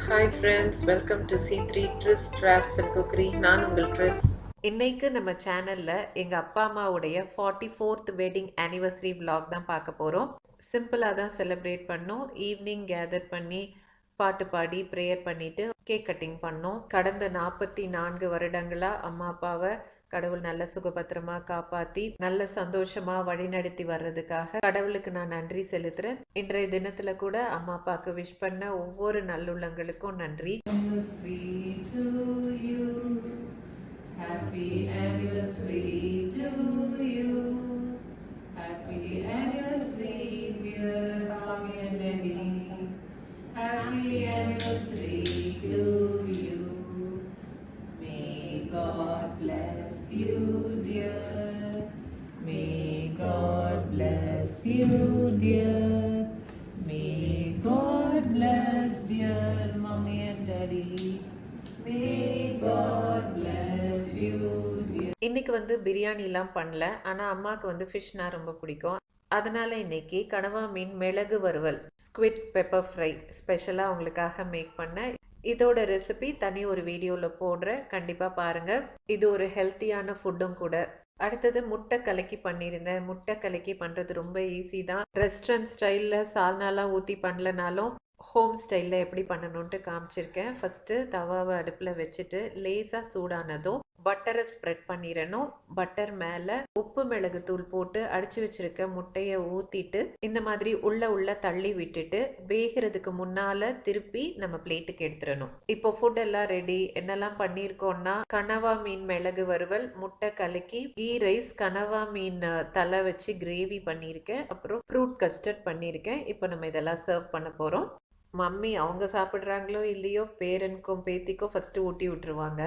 Hi friends, welcome to C3 Tris crafts and cookery. நான் உங்கள் ட்ரிஸ். இன்னைக்கு நம்ம சேனலில் எங்கள் அப்பா அம்மாவுடைய 44th வெட்டிங் ஆனிவர்சரி vlog தான் பார்க்க போகிறோம். சிம்பிளாக தான் செலிப்ரேட் பண்ணோம். ஈவினிங் கேதர் பண்ணி பாட்டு பாடி ப்ரேயர் பண்ணிவிட்டு கேக் கட்டிங் பண்ணோம். கடந்த 44 வருடங்களாக அம்மா அப்பாவை கடவுள் நல்ல சுகபத்திரமா காப்பாற்றி நல்ல சந்தோஷமா வழிநடத்தி வர்றதுக்காக கடவுளுக்கு நான் நன்றி செலுத்துறேன். இன்றைய தினத்துல கூட அம்மா அப்பாவுக்கு விஷ் பண்ண ஒவ்வொரு நல்லுள்ளங்களுக்கும் நன்றி. Happy anniversary to you. Happy anniversary, dear mommy and daddy. Happy anniversary to you. May God bless you, dear. May God bless you, dear. May God bless your mommy and daddy. May God bless you, dear. இன்னைக்கு பிரியாணிலாம் பண்ணல. ஆனால் அம்மாவுக்கு ஃபிஷ்னா ரொம்ப பிடிக்கும். அதனால இன்னைக்கு கனவா மீன் மிளகு வறுவல் ஸ்குவிட் பெப்பர் ஃப்ரை ஸ்பெஷலாக அவங்களுக்காக மேக் பண்ணேன். இதோட ரெசிபி தனி ஒரு வீடியோவில் போடுறேன், கண்டிப்பாக பாருங்கள். இது ஒரு ஹெல்த்தியான ஃபுட்டும் கூட. அடுத்தது முட்டை கலக்கி பண்ணியிருந்தேன். முட்டை கலக்கி பண்ணுறது ரொம்ப ஈஸி தான். ரெஸ்டாரண்ட் ஸ்டைலில் சால்னாலாம் ஊற்றி பண்ணலனாலும் ஹோம் ஸ்டைலில் எப்படி பண்ணணுன்ட்டு காமிச்சிருக்கேன். ஃபஸ்ட்டு தவாவை அடுப்பில் வச்சுட்டு லேசாக சூடானதும் பட்டரை ஸ்ப்ரெட் பண்ணிடணும். பட்டர் மேலே உப்பு மிளகு தூள் போட்டு அடிச்சு வச்சிருக்க முட்டையை ஊற்றிட்டு இந்த மாதிரி உள்ள தள்ளி விட்டுட்டு வேகிறதுக்கு முன்னால் திருப்பி நம்ம பிளேட்டுக்கு எடுத்துடணும். இப்போ ஃபுட் எல்லாம் ரெடி. என்னெல்லாம் பண்ணியிருக்கோம்னா கனவா மீன் மிளகு வறுவல், முட்டை கலக்கி, கீ ரைஸ், கனவா மீன் தலை வச்சு கிரேவி பண்ணியிருக்கேன், அப்புறம் ஃப்ரூட் கஸ்டர்ட் பண்ணியிருக்கேன். இப்போ நம்ம இதெல்லாம் சர்வ் பண்ண போகிறோம். மம்மி அவங்க சாப்பிட்றாங்களோ இல்லையோ பேரனுக்கும் பேத்திக்கும் ஃபஸ்ட்டு ஊட்டி விட்டுருவாங்க.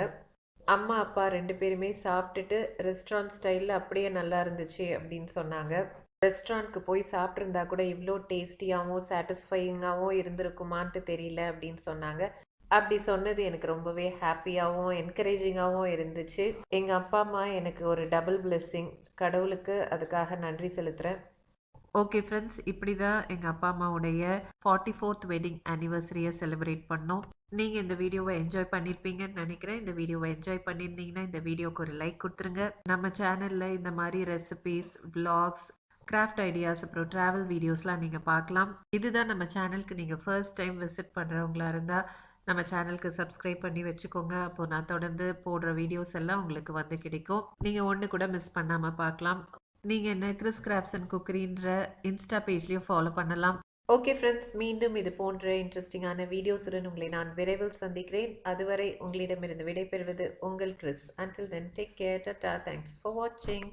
அம்மா அப்பா 2 பேருமே சாப்பிட்டுட்டு ரெஸ்டாரண்ட் ஸ்டைலில் அப்படியே நல்லா இருந்துச்சு அப்படின்னு சொன்னாங்க. ரெஸ்டாரண்ட்க்கு போய் சாப்பிட்ருந்தா கூட இவ்வளோ டேஸ்டியாகவும் சாட்டிஸ்ஃபையிங்காகவும் இருந்திருக்குமான்ட்டு தெரியல அப்படின்னு சொன்னாங்க. அப்படி சொன்னது எனக்கு ரொம்பவே ஹாப்பியாகவும் என்கரேஜிங்காகவும் இருந்துச்சு. எங்கள் அப்பா அம்மா எனக்கு ஒரு டபுள் பிளெஸ்ஸிங். கடவுளுக்கு அதுக்காக நன்றி செலுத்துகிறேன். ஓகே ஃப்ரெண்ட்ஸ், இப்படி தான் எங்கள் அப்பா அம்மாவுடைய 44th வெட்டிங் ஆனிவர்சரியை செலிப்ரேட் பண்ணோம். நீங்கள் இந்த வீடியோவை என்ஜாய் பண்ணியிருப்பீங்கன்னு நினைக்கிறேன். இந்த வீடியோவை என்ஜாய் பண்ணியிருந்தீங்கன்னா இந்த வீடியோக்கு ஒரு லைக் கொடுத்துருங்க. நம்ம சேனலில் இந்த மாதிரி ரெசிபீஸ், விளாக்ஸ், கிராஃப்ட் ஐடியாஸ், அப்புறம் ட்ராவல் வீடியோஸ்லாம் நீங்கள் பார்க்கலாம். இதுதான் நம்ம சேனலுக்கு நீங்கள் ஃபர்ஸ்ட் டைம் விசிட் பண்ணுறவங்களா இருந்தால் நம்ம சேனலுக்கு சப்ஸ்கிரைப் பண்ணி வச்சுக்கோங்க. அப்போது நான் தொடர்ந்து போடுற வீடியோஸ் எல்லாம் உங்களுக்கு கிடைக்கும். நீங்கள் ஒன்று கூட மிஸ் பண்ணாமல் பார்க்கலாம். நீங்கள் என்ன கிறிஸ் கிராஃப்ட்ஸ் அண்ட் குக்கரின்ற இன்ஸ்டா பேஜ்லேயும் ஃபாலோ பண்ணலாம். ஓகே ஃப்ரெண்ட்ஸ், மீண்டும் இது போன்ற இன்ட்ரெஸ்டிங்கான வீடியோஸுடன் உங்களை நான் விரைவில் சந்திக்கிறேன். அதுவரை உங்களிடமிருந்து விடைபெறுவது உங்கள் Chris. Until then, take care. Tata. Thanks for watching.